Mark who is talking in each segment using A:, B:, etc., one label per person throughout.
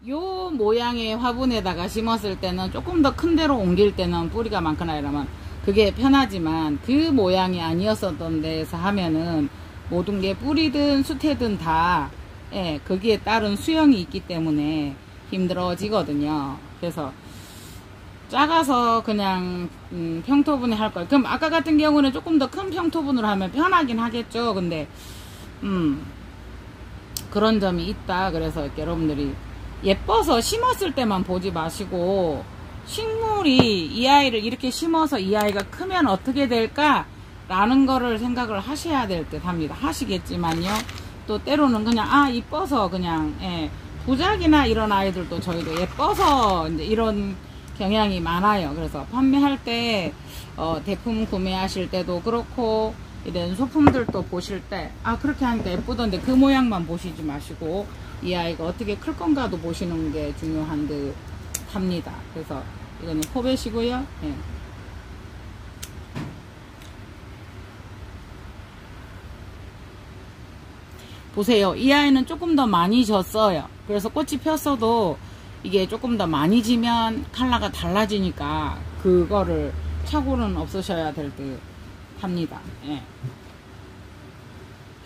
A: 요 모양의 화분에다가 심었을 때는 조금 더 큰 데로 옮길 때는 뿌리가 많거나 이러면 그게 편하지만, 그 모양이 아니었었던 데에서 하면은 모든 게 뿌리든 수태든 다 거기에 따른 수영이 있기 때문에 힘들어지거든요. 그래서 작아서 그냥 평토분에 할 거예요. 그럼 아까 같은 경우는 조금 더 큰 평토분으로 하면 편하긴 하겠죠. 근데 그런 점이 있다. 그래서 이렇게 여러분들이 예뻐서 심었을 때만 보지 마시고, 식물이 이 아이를 이렇게 심어서 이 아이가 크면 어떻게 될까 라는 거를 생각을 하셔야 될 듯 합니다. 하시겠지만요, 또 때로는 그냥 이뻐서 그냥 부작이나 이런 아이들도 저희도 예뻐서 이제 이런 경향이 많아요. 그래서 판매할 때 대품 구매하실 때도 그렇고 이런 소품들도 보실 때 그렇게 하니까 예쁘던데 그 모양만 보시지 마시고 이 아이가 어떻게 클 건가도 보시는 게 중요한 듯 합니다. 그래서 이거는 포배시고요. 보세요. 이 아이는 조금 더 많이 졌어요. 그래서 꽃이 폈어도 이게 조금 더 많이 지면 컬러가 달라지니까 그거를 착오는 없으셔야 될 듯 합니다.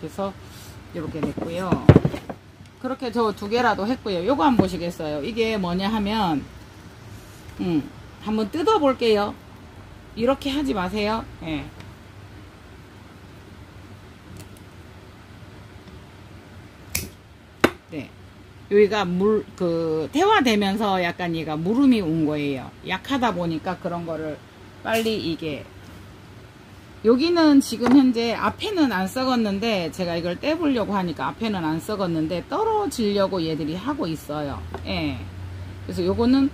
A: 그래서 이렇게 됐고요. 그렇게 저 2개라도 했고요. 요거 한번 보시겠어요? 이게 뭐냐 하면 한번 뜯어 볼게요. 이렇게 하지 마세요. 네. 여기가 태화되면서 약간 얘가 물음이 온 거예요. 약하다 보니까 그런 거를 빨리 이게, 여기는 지금 현재 앞에는 안 썩었는데 제가 이걸 떼보려고 하니까 앞에는 안 썩었는데 떨어지려고 얘들이 하고 있어요. 그래서 요거는,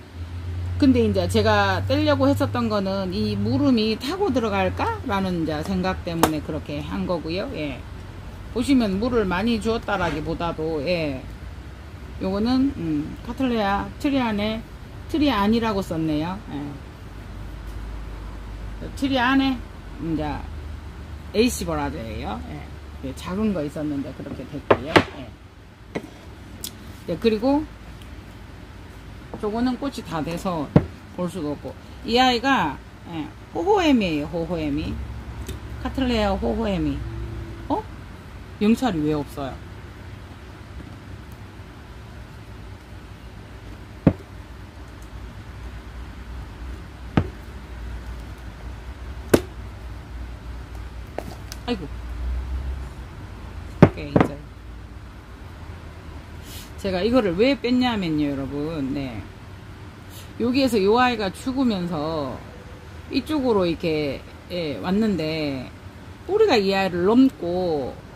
A: 근데 이제 제가 떼려고 했었던 거는 이 물음이 타고 들어갈까? 라는 이제 생각 때문에 그렇게 한 거고요. 보시면 물을 많이 주었다라기보다도 요거는 카틀레아 트리안에 트리안이라고 썼네요. 트리안에 이제 에이시버라드예요. 작은 거 있었는데 그렇게 됐고요. 그리고 저거는 꽃이 다 돼서 볼 수가 없고, 이 아이가 호호엠이에요. 호호엠이 카틀레아 호호엠이. 영찰이 왜 없어요? 아이고. 이제 제가 이거를 왜 뺐냐면요, 여러분. 여기에서 요 아이가 죽으면서 이쪽으로 이렇게 왔는데 뿌리가 이 아이를 넘고,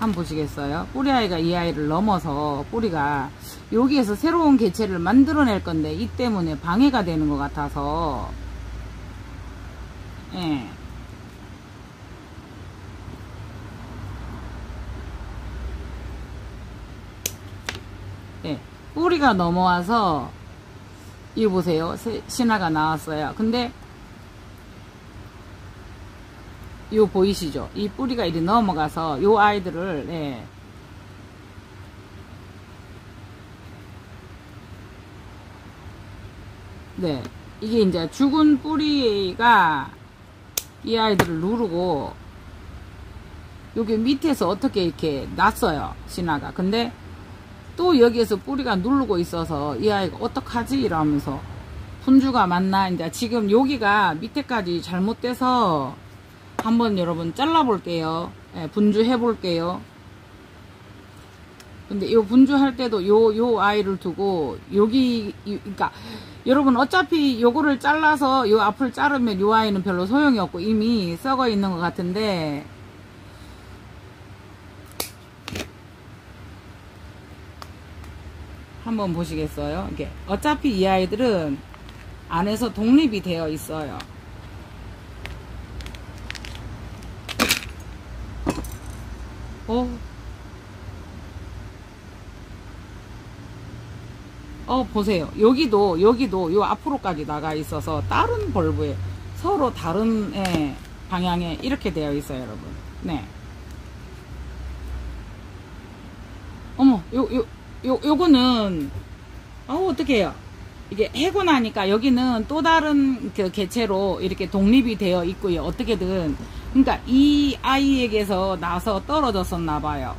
A: 한번 보시겠어요? 뿌리 아이가 이 아이를 넘어서 뿌리가 여기에서 새로운 개체를 만들어낼 건데 이 때문에 방해가 되는 것 같아서 뿌리가 넘어와서 이거 보세요. 신화가 나왔어요. 근데 요 보이시죠? 이 뿌리가 이리 넘어가서 요 아이들을 이게 이제 죽은 뿌리가 이 아이들을 누르고 여기 밑에서 어떻게 이렇게 났어요, 신화가. 근데 또 여기에서 뿌리가 누르고 있어서 이 아이가 어떡하지? 이러면서 분주가 맞나? 이제 지금 여기가 밑에까지 잘못돼서 한번 여러분 잘라 볼게요. 분주 해 볼게요. 근데 요 분주할 때도 요 아이를 두고 여기, 그러니까 여러분 어차피 요거를 잘라서 요 앞을 자르면 요 아이는 별로 소용이 없고 이미 썩어 있는 것 같은데, 한번 보시겠어요? 이게 어차피 이 아이들은 안에서 독립이 되어 있어요. 보세요. 여기도 요 앞으로까지 나가 있어서 다른 벌브에 서로 다른 방향에 이렇게 되어 있어요, 여러분. 어머, 요거는, 어떻게 해요? 이게 해고 나니까 여기는 또 다른 그 개체로 이렇게 독립이 되어 있고요. 어떻게든. 그러니까 이 아이에게서 나서 떨어졌었나 봐요.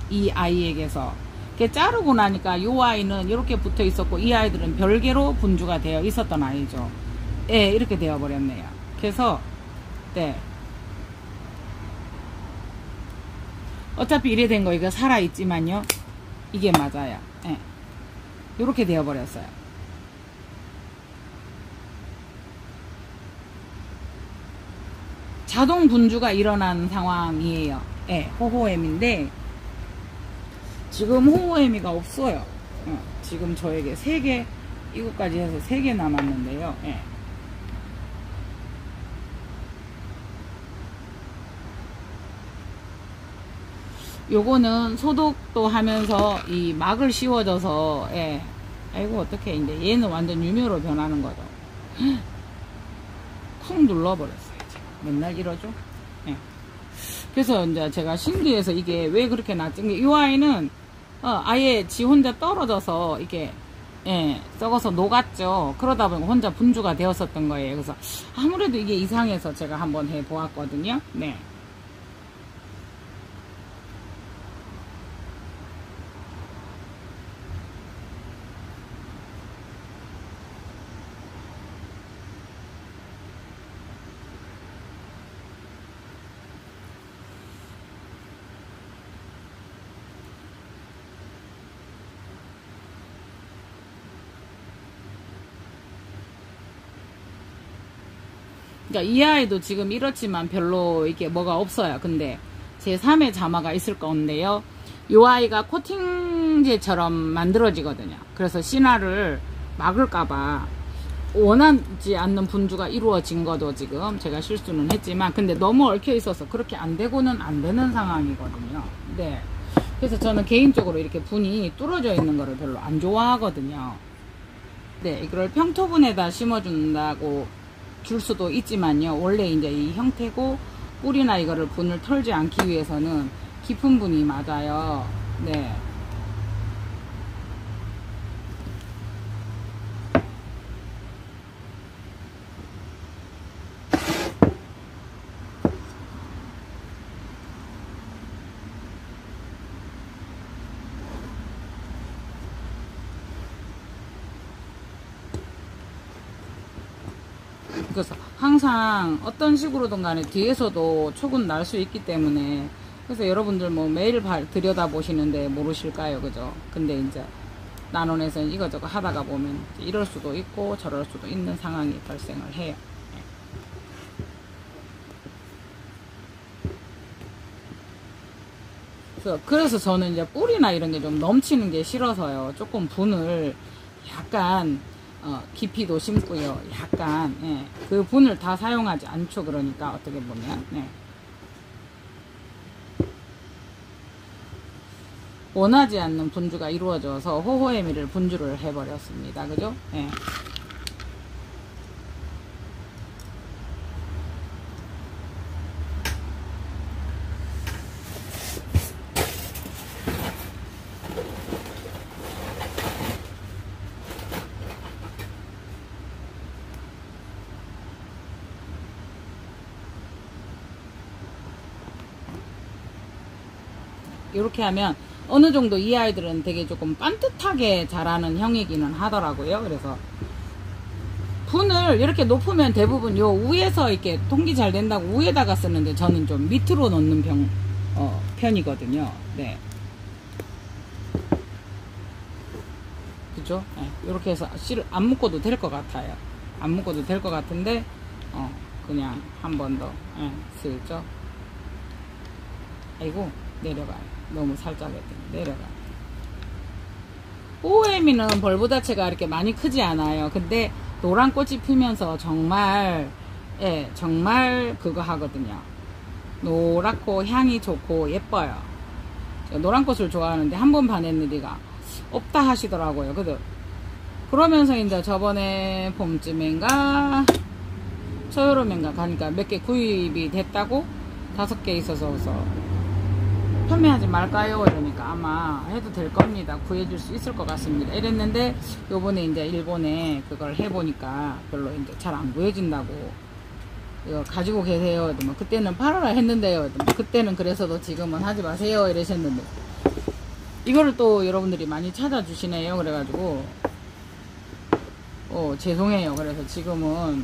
A: 이 아이에게서. 이렇게 자르고 나니까 요 아이는 이렇게 붙어 있었고, 이 아이들은 별개로 분주가 되어 있었던 아이죠. 예, 이렇게 되어 버렸네요. 그래서, 네. 어차피 이래 된 거, 이거 살아있지만요. 이게 맞아요. 예. 이렇게 되어 버렸어요. 자동 분주가 일어난 상황이에요. 예, 호호애미인데 지금 호호애미가 없어요. 지금 저에게 3개, 이것까지 해서 3개 남았는데요. 예. 요거는 소독도 하면서 이 막을 씌워져서, 예. 아이고, 어떡해. 이제 얘는 완전 유묘로 변하는 거죠. 쿵 눌러버렸어요. 맨날 이러죠. 예. 그래서 이제 제가 신기해서 이게 왜 그렇게 낫지? 이 아이는 아예 지 혼자 떨어져서 이게 썩어서 녹았죠. 그러다 보니까 혼자 분주가 되었었던 거예요. 그래서 아무래도 이게 이상해서 제가 한번 해 보았거든요. 네. 그러니까 이 아이도 지금 이렇지만 별로 이게 뭐가 없어요. 근데 제 3의 자마가 있을 건데요. 이 아이가 코팅제처럼 만들어지거든요. 그래서 신화를 막을까봐 원하지 않는 분주가 이루어진 거도 지금 제가 실수는 했지만, 근데 너무 얽혀 있어서 그렇게 안 되고는 안 되는 상황이거든요. 네. 그래서 저는 개인적으로 이렇게 분이 뚫어져 있는 거를 별로 안 좋아하거든요. 네. 이걸 평토분에다 심어준다고 줄 수도 있지만요. 원래 이제 이 형태고 뿌리나 이거를 분을 털지 않기 위해서는 깊은 분이 맞아요. 네. 그래서 항상 어떤 식으로든 간에 뒤에서도 촉은 날 수 있기 때문에, 그래서 여러분들 뭐 매일 들여다 보시는데 모르실까요? 그죠? 근데 이제 나눔에서 이거저거 하다가 보면 이럴 수도 있고 저럴 수도 있는 상황이 발생을 해요. 그래서 저는 이제 뿌리나 이런 게 좀 넘치는 게 싫어서요. 조금 분을 약간 깊이도 심고요. 약간, 예. 그 분을 다 사용하지 않죠. 그러니까, 어떻게 보면, 네. 원하지 않는 분주가 이루어져서 호호애미를 분주를 해버렸습니다. 그죠? 예. 이렇게 하면 어느 정도 이 아이들은 되게 조금 반듯하게 자라는 형이기는 하더라고요. 그래서 분을 이렇게 높으면 대부분 요 위에서 이렇게 통기 잘 된다고 위에다가 쓰는데 저는 좀 밑으로 넣는 편이거든요. 네. 그죠? 네. 이렇게 해서 씨를 안 묶어도 될 것 같아요. 안 묶어도 될 것 같은데, 그냥 한 번 더, 슬쩍. 아이고, 내려가요. 너무 살짝 내려가요. 호호애미는 벌보 자체가 이렇게 많이 크지 않아요. 근데 노란 꽃이 피면서 정말, 정말 그거 하거든요. 노랗고 향이 좋고 예뻐요. 제가 노란 꽃을 좋아하는데 한 번 반했는데가 없다 하시더라고요. 그러면서 이제 저번에 봄쯤인가 초여름인가 가니까 몇 개 구입이 됐다고 5개 있어서 판매하지 말까요? 이러니까 아마 해도 될 겁니다. 구해줄 수 있을 것 같습니다. 이랬는데 요번에 이제 일본에 그걸 해보니까 별로 이제 잘 안 구해진다고. 이거 가지고 계세요. 뭐 그때는 팔아라 했는데요. 뭐 그때는 그래서도 지금은 하지 마세요. 이러셨는데 이거를 또 여러분들이 많이 찾아주시네요. 그래가지고 죄송해요. 그래서 지금은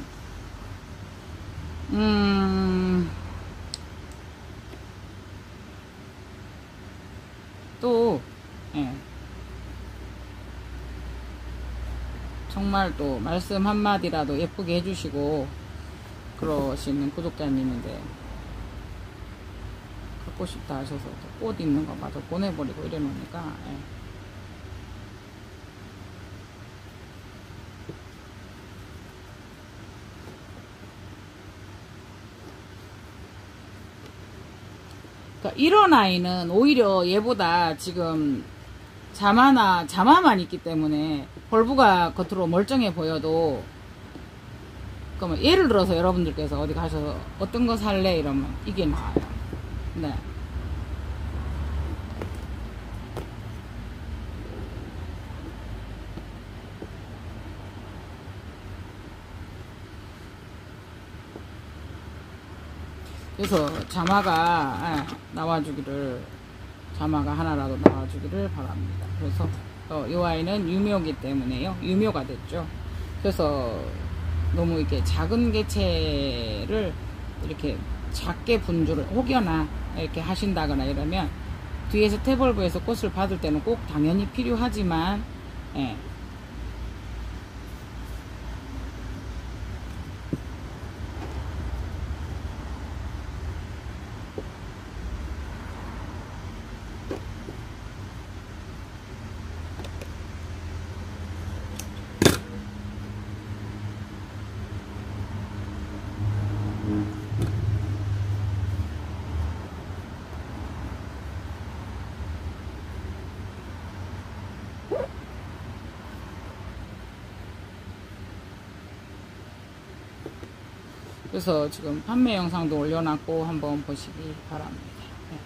A: 또 예. 정말 또 말씀 한마디라도 예쁘게 해주시고 그러시는 구독자님인데 갖고 싶다 하셔서 꽃 있는 거 마저 보내버리고 이래 놓으니까 예. 그러니까 이런 아이는 오히려 얘보다 지금 자마만 있기 때문에 벌브가 겉으로 멀쩡해 보여도 그러면 예를 들어서 여러분들께서 어디 가셔서 어떤 거 살래 이러면 이게 나와요. 네. 그래서 자마가 자마가 하나라도 나와주기를 바랍니다. 그래서 이 아이는 유묘기 때문에요. 유묘가 됐죠. 그래서 너무 이렇게 작은 개체를 이렇게 작게 분주를 혹여나 이렇게 하신다거나 이러면 뒤에서 태벌브에서 꽃을 받을 때는 꼭 당연히 필요하지만 예. 그래서 지금 판매 영상도 올려놨고 한번 보시기 바랍니다. 네.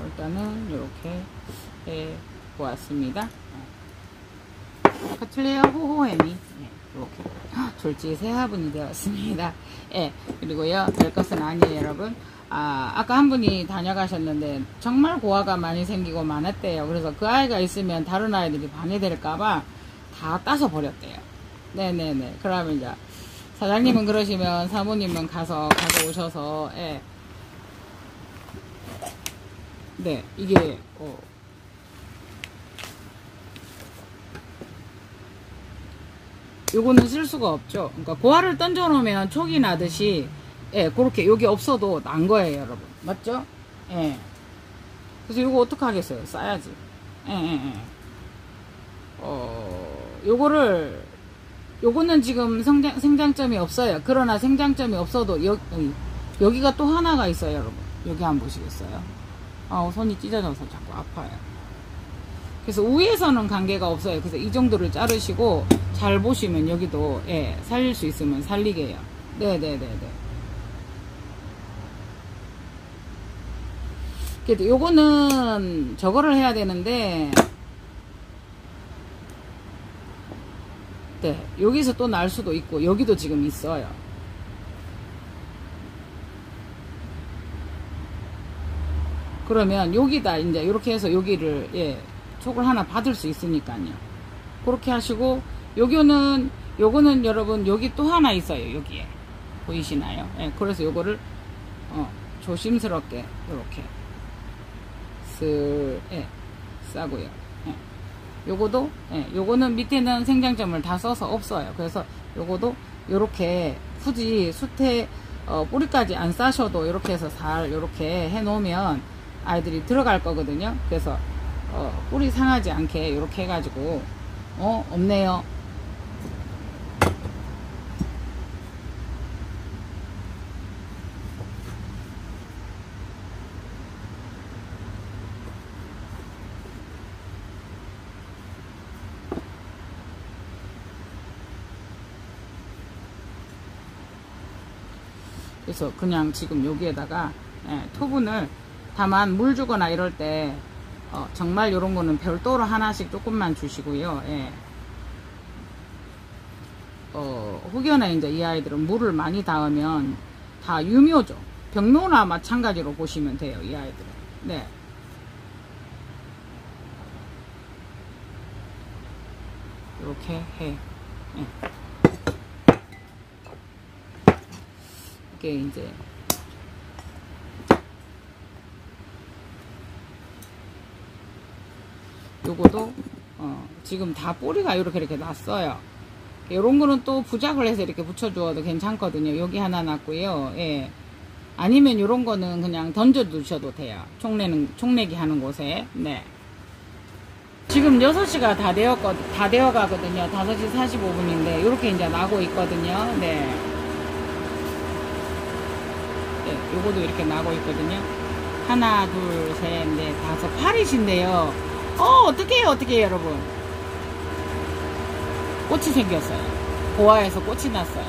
A: 일단은 이렇게 해 보았습니다. 카틀레아 호호해미 이렇게 졸지 새 화분이 되었습니다. 예, 그리고요 별 것은 아니에요 여러분. 아까 한 분이 다녀가셨는데 정말 고아가 많이 생기고 많았대요. 그래서 그 아이가 있으면 다른 아이들이 방해될까봐 다 따서 버렸대요. 네네네. 그러면 이제 사장님은 그러시면 사모님은 가져오셔서 예. 네, 이게 요거는 쓸 수가 없죠. 그러니까 고알을 던져 놓으면 촉이 나듯이 예, 그렇게 여기 없어도 난 거예요, 여러분. 맞죠? 예. 그래서 요거 어떡 하겠어요? 싸야지. 예, 예, 예. 요거는 지금 생장점이 없어요. 그러나 생장점이 없어도 여기가 또 하나가 있어요, 여러분. 여기 한번 보시겠어요? 손이 찢어져서 자꾸 아파요. 그래서 위에서는 관계가 없어요. 그래서 이 정도를 자르시고 잘 보시면 여기도 예, 살릴 수 있으면 살리게 해요. 네네네네. 그래도 요거는 저거를 해야 되는데 네, 여기서 또 날 수도 있고 여기도 지금 있어요. 그러면 여기다 이제 이렇게 해서 여기를 예, 촉을 하나 받을 수 있으니까요. 그렇게 하시고 요거는 여러분 여기 또 하나 있어요. 여기에 보이시나요? 예, 그래서 요거를 조심스럽게 이렇게 예, 싸고요. 예. 요거도 요거는 밑에는 생장점을 다 써서 없어요. 그래서 요거도 요렇게 굳이 숯에 뿌리까지 안 싸셔도 이렇게 해서 살 이렇게 해 놓으면 아이들이 들어갈 거거든요. 그래서 뿌리 상하지 않게 이렇게 해가지고 없네요. 그래서 그냥 지금 여기에다가 토분을 다만 물 주거나 이럴 때 정말 요런 거는 별도로 하나씩 조금만 주시고요. 혹여나 이제 이 아이들은 물을 많이 닿으면 다 유묘죠. 병노나 마찬가지로 보시면 돼요, 이 아이들은. 네. 이렇게 해. 이게 이제 요거도 지금 다 뿌리가 이렇게 났어요. 요런 거는 또 부작을 해서 이렇게 붙여주어도 괜찮거든요. 여기 하나 났고요. 아니면 요런 거는 그냥 던져 두셔도 돼요. 총내기 하는 곳에. 네. 지금 6시가 다 되어 가거든요. 5시 45분인데 요렇게 이제 나고 있거든요. 네. 요거도 이렇게 나고 있거든요. 하나, 둘, 셋, 넷, 다섯, 8이신데요. 어떡해요, 여러분. 꽃이 생겼어요. 보아에서 꽃이 났어요.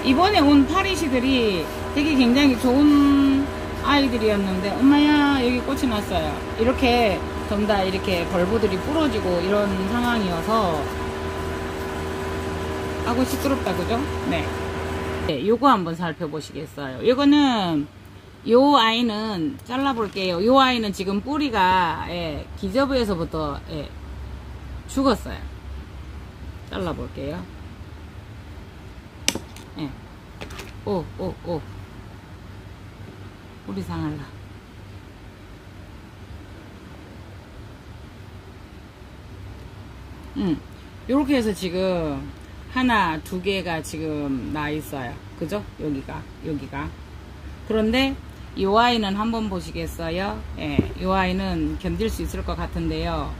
A: 이번에 온 파리시들이 되게 굉장히 좋은 아이들이었는데, 엄마야, 여기 꽃이 났어요. 이렇게 전부 다 이렇게 벌브들이 부러지고 이런 상황이어서, 아고 시끄럽다, 그죠? 네. 요거 한번 살펴보시겠어요. 요거는, 요 아이는 잘라볼게요. 요 아이는 지금 뿌리가, 기저부에서부터, 죽었어요. 잘라볼게요. 뿌리 상할라. 요렇게 해서 지금 하나, 두 개가 지금 나 있어요. 그죠? 여기가. 그런데 요 아이는 한번 보시겠어요? 요 아이는 견딜 수 있을 것 같은데요.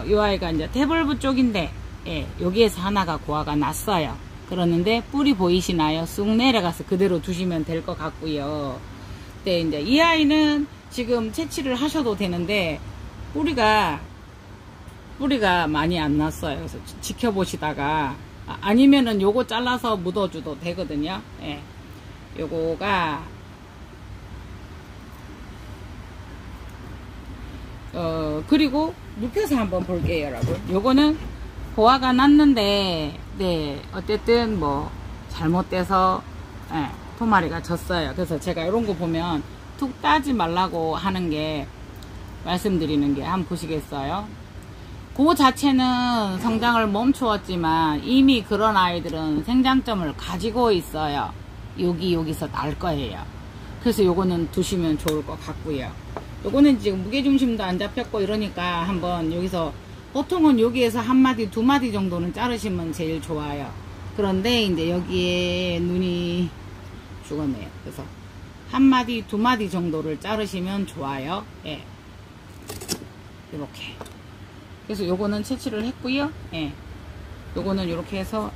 A: 요 아이가 이제 태벌브 쪽인데, 여기에서 하나가 고아가 났어요. 그러는데 뿌리 보이시나요? 쑥 내려가서 그대로 두시면 될 것 같고요. 네, 이제 이 아이는 지금 채취를 하셔도 되는데 뿌리가 많이 안 났어요. 그래서 지켜보시다가 아니면은 요거 잘라서 묻어줘도 되거든요. 요거가 그리고 눕혀서 한번 볼게요, 여러분. 요거는 보아가 났는데, 네, 어쨌든 뭐 잘못돼서 토마리가 졌어요. 그래서 제가 이런 거 보면 툭 따지 말라고 하는 게, 말씀드리는 게, 한번 보시겠어요? 그 자체는 성장을 멈추었지만 이미 그런 아이들은 생장점을 가지고 있어요. 여기서 날 거예요. 그래서 요거는 두시면 좋을 것 같고요. 요거는 지금 무게중심도 안 잡혔고 이러니까 한번 여기서, 보통은 여기에서 한 마디, 두 마디 정도는 자르시면 제일 좋아요. 그런데 이제 여기에 눈이 죽었네요. 그래서 한 마디, 두 마디 정도를 자르시면 좋아요. 이렇게. 그래서 요거는 채취를 했고요. 요거는 이렇게 해서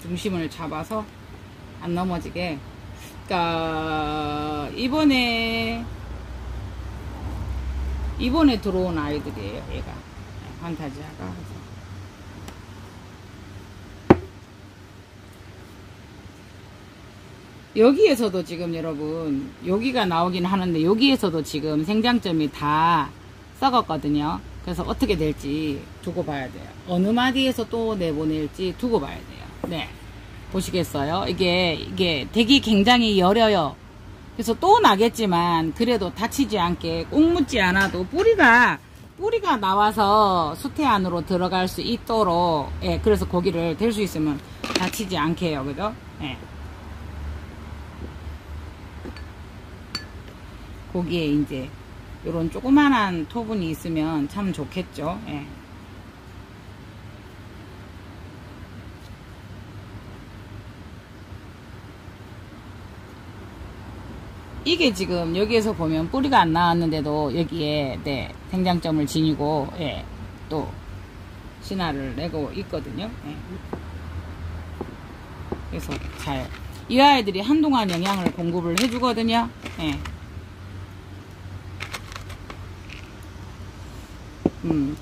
A: 중심을 잡아서 안 넘어지게. 그러니까 이번에 들어온 아이들이에요. 얘가 판타지아가. 여기에서도 지금 여러분, 여기가 나오긴 하는데 여기에서도 지금 생장점이 다 썩었거든요. 그래서 어떻게 될지 두고 봐야 돼요. 어느 마디에서 또 내보낼지 두고 봐야 돼요. 네, 보시겠어요? 이게 되게 굉장히 여려요. 그래서 또 나겠지만 그래도 다치지 않게 꼭 묻지 않아도 뿌리가 나와서 수태 안으로 들어갈 수 있도록, 그래서 거기를 댈 수 있으면 다치지 않게 해요. 그죠? 거기에 이제 요런 조그만한 토분이 있으면 참 좋겠죠. 이게 지금 여기에서 보면 뿌리가 안 나왔는데도 여기에 생장점을 지니고 또 신화를 내고 있거든요. 그래서 이 아이들이 한동안 영양을 공급을 해주거든요.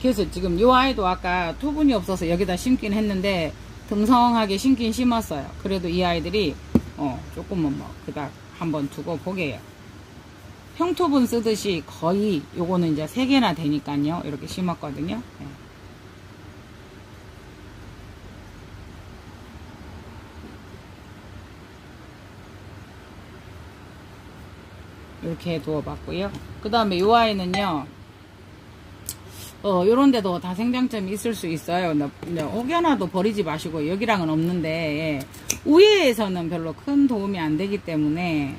A: 그래서 지금 이 아이도 아까 토분이 없어서 여기다 심긴 했는데 듬성하게 심긴 심었어요. 그래도 이 아이들이 조금은 뭐 그닥 한번 두고 보게요. 평토분 쓰듯이 거의 요거는 이제 3개나 되니까요. 이렇게 심었거든요. 네. 이렇게 두어봤고요. 그 다음에 이 아이는요, 요런 데도 다 생장점이 있을 수 있어요. 근데 혹여나도 버리지 마시고, 여기랑은 없는데, 예, 우회에서는 별로 큰 도움이 안 되기 때문에,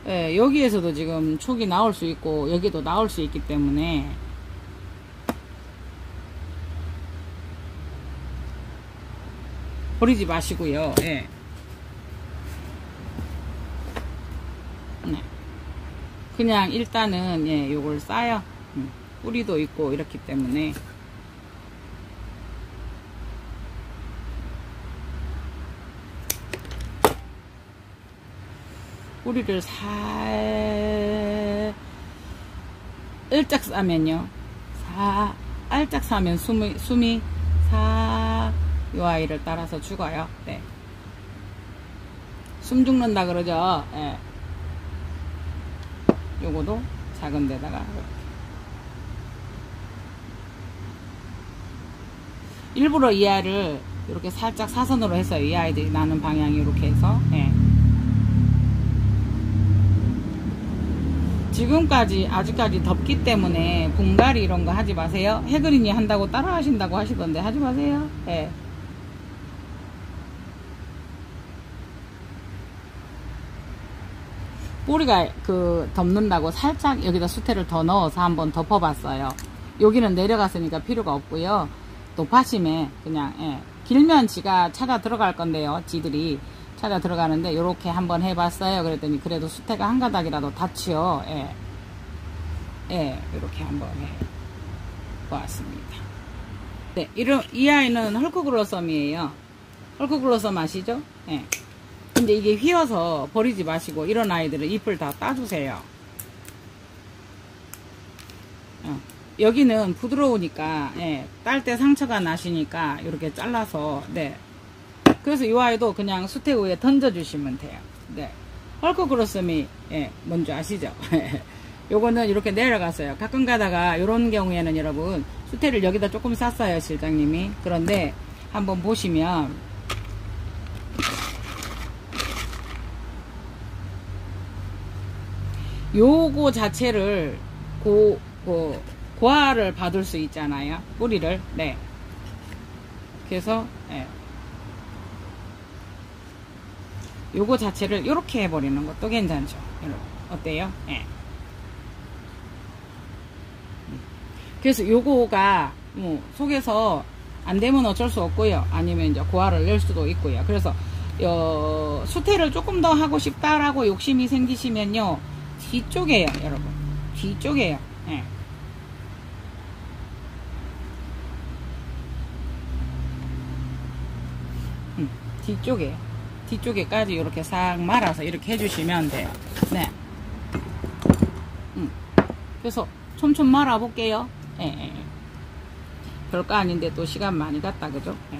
A: 예, 여기에서도 지금 촉이 나올 수 있고, 여기도 나올 수 있기 때문에, 버리지 마시고요. 예. 네. 그냥 일단은, 예, 요걸 싸요. 뿌리도 있고 이렇기 때문에 뿌리를 살짝 싸면요, 살짝 싸면 숨이 요 아이를 따라서 죽어요. 네. 숨 죽는다 그러죠. 예. 요거도 작은 데다가 일부러 이 아이를 이렇게 살짝 사선으로 했어요. 이 아이들이 나는 방향이 이렇게 해서. 예. 지금까지 아직까지 덥기 때문에 분갈이 이런 거 하지 마세요. 해그린이 한다고 따라 하신다고 하시던데 하지 마세요. 예. 뿌리가 덮는다고 살짝 여기다 수태를 더 넣어서 한번 덮어봤어요. 여기는 내려갔으니까 필요가 없고요. 높아심에 그냥, 예, 길면 지가 찾아 들어갈 건데요. 지들이 찾아 들어가는데 요렇게 한번 해봤어요. 그랬더니 그래도 수태가 한 가닥이라도 닿지요. 예, 예, 요렇게 한번 해보았습니다. 네, 이 아이는 헐크글로썸이에요. 헐크글로썸 아시죠? 예. 근데 이게 휘어서 버리지 마시고 이런 아이들은 잎을 다 따주세요. 여기는 부드러우니까, 예, 딸 때 상처가 나시니까 이렇게 잘라서, 네. 그래서 이 아이도 그냥 수태 위에 던져주시면 돼요. 네. 헐크글로썸이, 예, 뭔지 아시죠? 요거는 이렇게 내려갔어요. 가끔 가다가 이런 경우에는 여러분 수태를 여기다 조금 쌌어요, 실장님이. 그런데 한번 보시면 요거 자체를 고화를 받을 수 있잖아요. 뿌리를. 네. 그래서, 예, 요거 자체를 이렇게 해버리는 것도 괜찮죠. 여러분. 어때요? 예. 그래서 요거가 뭐 속에서 안 되면 어쩔 수 없고요. 아니면 이제 고화를 낼 수도 있고요. 그래서 수태를 조금 더 하고 싶다라고 욕심이 생기시면요, 뒤쪽에요, 여러분. 뒤쪽에요. 예. 뒤쪽에까지 이렇게 싹 말아서 이렇게 해주시면 돼요. 네. 그래서 촘촘 말아 볼게요. 예, 예. 별거 아닌데 또 시간 많이 갔다, 그죠? 예.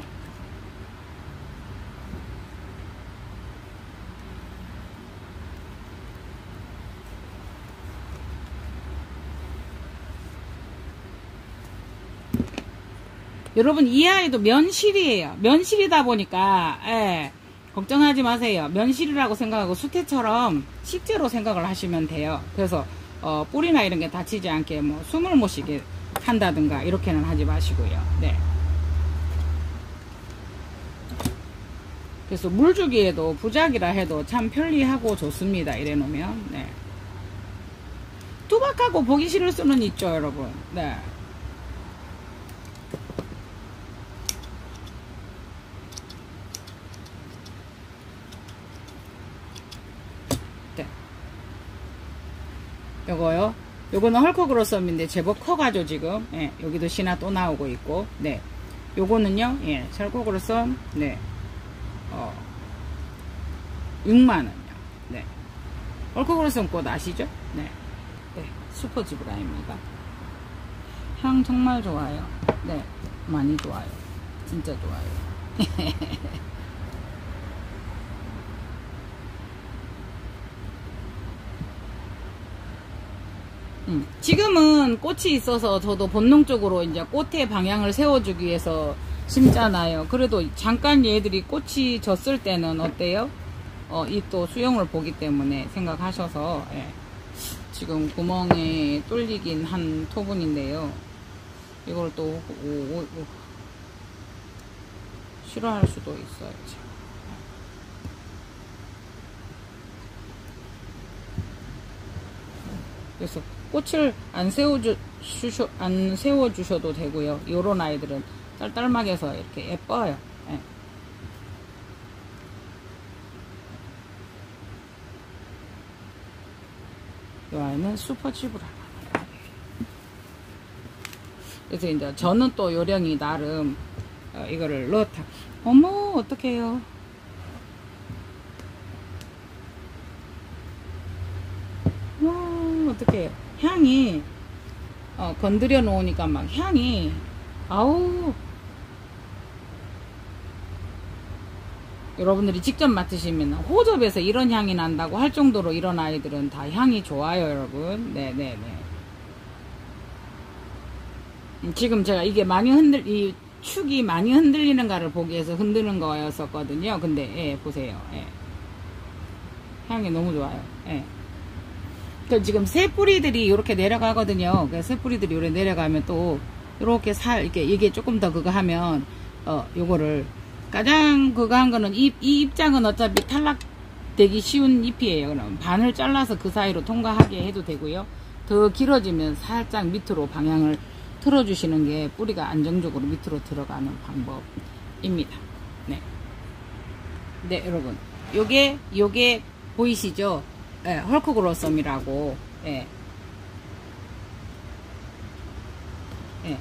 A: 여러분, 이 아이도 면실이에요. 면실이다 보니까, 예, 걱정하지 마세요. 면실이라고 생각하고 수태처럼 식재로 생각을 하시면 돼요. 그래서 뿌리나 이런 게 다치지 않게 뭐 숨을 못 쉬게 한다든가 이렇게는 하지 마시고요. 네. 그래서 물주기에도 부작이라 해도 참 편리하고 좋습니다. 이래 놓으면. 네. 투박하고 보기 싫을 수는 있죠, 여러분. 네. 요거요. 요거는 헐크글로썸인데 제법 커가지고 지금, 예, 여기도 신화 또 나오고 있고, 네. 요거는요, 예, 헐크글로썸, 네, 6만원이요. 네. 헐크글로썸 꽃 아시죠? 네. 네. 슈퍼지브라입니다. 향 정말 좋아요. 네. 많이 좋아요. 진짜 좋아요. 지금은 꽃이 있어서 저도 본능적으로 이제 꽃의 방향을 세워주기 위해서 심잖아요. 그래도 잠깐 얘들이 꽃이 졌을 때는 어때요? 이 또 수영을 보기 때문에 생각하셔서, 예. 지금 구멍에 뚫리긴 한 토분인데요. 이걸 또 싫어할 수도 있어요. 그래서 꽃을 안 세워주셔도 되고요. 요런 아이들은 딸딸막해서 이렇게 예뻐요. 예. 이 아이는 슈퍼집으로. 그래서 이제 저는 또 요령이 나름 이거를 넣었다. 어머, 어떡해요. 어떡해요. 향이 건드려 놓으니까 막 향이 아우, 여러분들이 직접 맡으시면 호접에서 이런 향이 난다고 할 정도로 이런 아이들은 다 향이 좋아요, 여러분. 네네네. 지금 제가 이게 많이 이 축이 많이 흔들리는가를 보기 위해서 흔드는 거였었거든요. 근데 예, 보세요. 예. 향이 너무 좋아요. 예. 지금 새 뿌리들이 이렇게 내려가거든요. 새 뿌리들이 이렇게 내려가면 또 이렇게 이렇게 이게 조금 더 그거 하면 요거를 가장 그거 한 거는 이 입장은 어차피 탈락되기 쉬운 잎이에요. 그럼 반을 잘라서 그 사이로 통과하게 해도 되고요. 더 길어지면 살짝 밑으로 방향을 틀어주시는 게 뿌리가 안정적으로 밑으로 들어가는 방법입니다. 네. 네, 여러분. 요게 보이시죠? 예, 헐크그로썸이라고. 예. 예.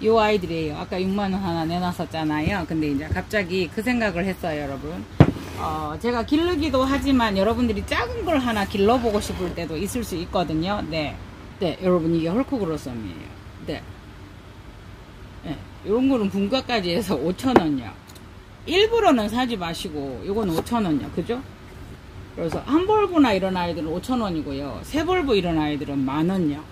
A: 요 아이들이에요. 아까 6만원 하나 내놨었잖아요. 근데 이제 갑자기 그 생각을 했어요, 여러분. 제가 기르기도 하지만 여러분들이 작은 걸 하나 길러보고 싶을 때도 있을 수 있거든요. 네. 네, 여러분, 이게 헐크그로썸이에요. 네. 네. 요런 거는 분가까지 해서 5,000원이요. 일부러는 사지 마시고, 요거는 5,000원이요. 그죠? 그래서 한 벌브나 이런 아이들은 5,000원이고요. 세 벌브 이런 아이들은 10,000원이요.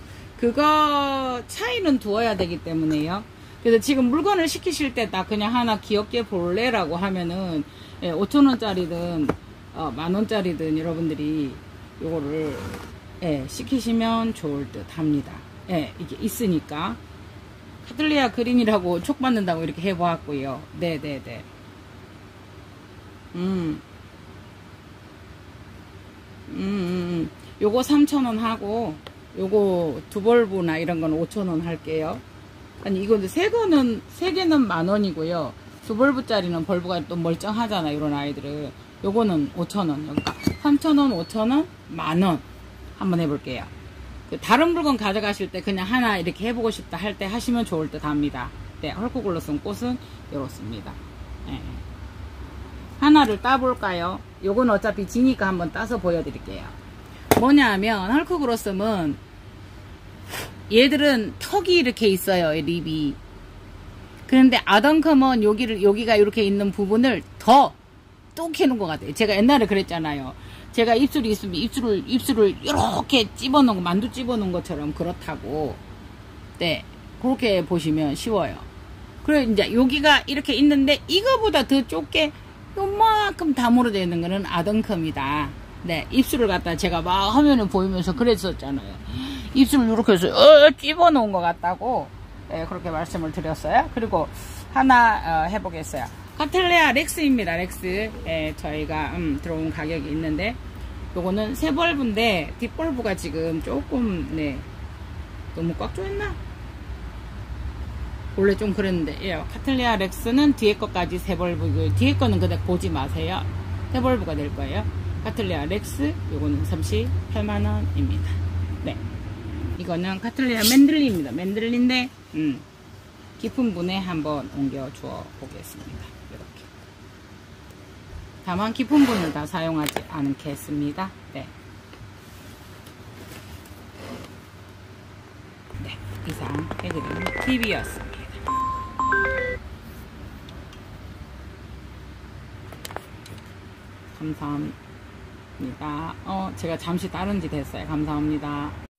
A: 그거 차이는 두어야 되기 때문에요. 그래서 지금 물건을 시키실 때 딱 그냥 하나 귀엽게 볼래라고 하면은 5,000원짜리든 10,000원짜리든 여러분들이 요거를 시키시면 좋을 듯 합니다. 이게 있으니까. 카틀리아 그린이라고 촉 받는다고 이렇게 해보았고요. 네네네. 요거 3,000원 하고 요거 두 벌브나 이런 건 5,000원 할게요. 아니 이거 세 개는 10,000원이고요. 두 벌브짜리는 벌브가 또 멀쩡하잖아. 이런 아이들은. 요거는 5,000원. 그러니까 3,000원, 5,000원, 10,000원 한번 해볼게요. 다른 물건 가져가실 때 그냥 하나 이렇게 해보고 싶다 할 때 하시면 좋을 듯 합니다. 네, 헐크글로썸 꽃은 이렇습니다. 네. 하나를 따볼까요? 요건 어차피 지니까 한번 따서 보여드릴게요. 뭐냐 하면 헐크그로썸은 얘들은 턱이 이렇게 있어요. 립이. 그런데 아던컴은 여기가 이렇게 있는 부분을 더 뚝 해놓은 것 같아요. 제가 옛날에 그랬잖아요. 제가 입술이 있으면 입술을 이렇게 찝어놓은 거, 만두 찝어놓은 것처럼 그렇다고. 네. 그렇게 보시면 쉬워요. 그리고 이제 여기가 이렇게 있는데 이거보다 더 좁게 요만큼 다물어져 있는 거는 아던컴이다. 네. 입술을 갖다 제가 막 화면을 보이면서 그랬었잖아요. 입술을 이렇게 해서 찝어놓은 것 같다고. 네. 그렇게 말씀을 드렸어요. 그리고 하나 해보겠어요. 카틀레아 렉스입니다. 렉스. 저희가 들어온 가격이 있는데 요거는 세 벌브인데 뒷벌브가 지금 조금 너무 꽉 조였나? 원래 좀 그랬는데 카틀레아 렉스는 뒤에 것까지 세 벌브고 뒤에 거는 그냥 보지 마세요. 세 벌브가 될 거예요. 카틀레아 렉스 요거는 38만원입니다. 네. 이거는 카틀레아 맨들리입니다. 맨들리인데 깊은 분에 한번 옮겨 주어 보겠습니다. 이렇게. 다만 깊은 분을 다 사용하지 않겠습니다. 네. 네. 이상 해드리는 팁이었습니다. 감사합니다. 제가 잠시 다른 짓 했어요. 감사합니다.